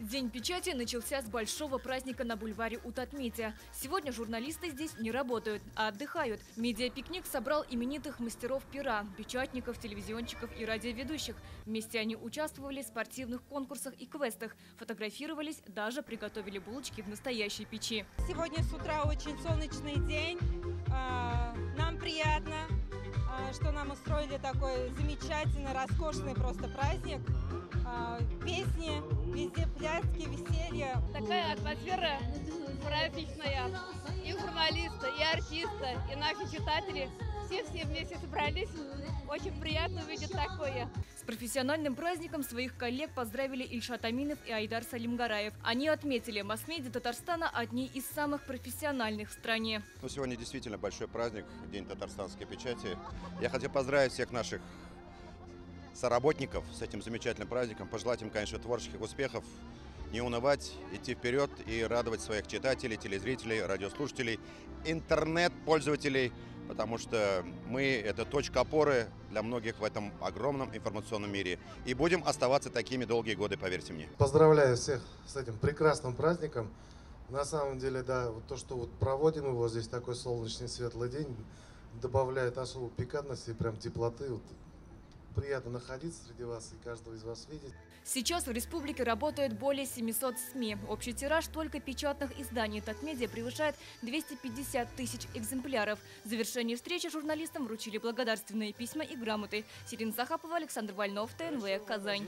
День печати начался с большого праздника на бульваре у Татметья. Сегодня журналисты здесь не работают, а отдыхают. Медиапикник собрал именитых мастеров пера, печатников, телевизионщиков и радиоведущих. Вместе они участвовали в спортивных конкурсах и квестах, фотографировались, даже приготовили булочки в настоящей печи. Сегодня с утра очень солнечный день. Нам приятно, что нам устроили такой замечательный, роскошный просто праздник. Песни, везде пляски, веселье. Такая атмосфера праздничная. И журналисты, и артисты, и наши читатели. Все вместе собрались. Очень приятно увидеть такое. С профессиональным праздником своих коллег поздравили Ильшат Аминов и Айдар Салимгараев. Они отметили, масс-медиа Татарстана одни из самых профессиональных в стране. Сегодня действительно большой праздник, День татарстанской печати. Я хотел поздравить всех наших соработников с этим замечательным праздником, пожелать им, конечно, творческих успехов, не унывать, идти вперед и радовать своих читателей, телезрителей, радиослушателей, интернет-пользователей, потому что мы – это точка опоры для многих в этом огромном информационном мире. И будем оставаться такими долгие годы, поверьте мне. Поздравляю всех с этим прекрасным праздником. На самом деле, да, вот то, что вот проводим его здесь, такой солнечный, светлый день, добавляет особую пикантности и прям теплоты. Вот. Приятно находиться среди вас и каждого из вас видеть. Сейчас в республике работает более 700 СМИ. Общий тираж только печатных изданий Татмедиа превышает 250 тысяч экземпляров. В завершении встречи журналистам вручили благодарственные письма и грамоты. Сирин Захапова, Александр Вольнов, ТНВ, Казань.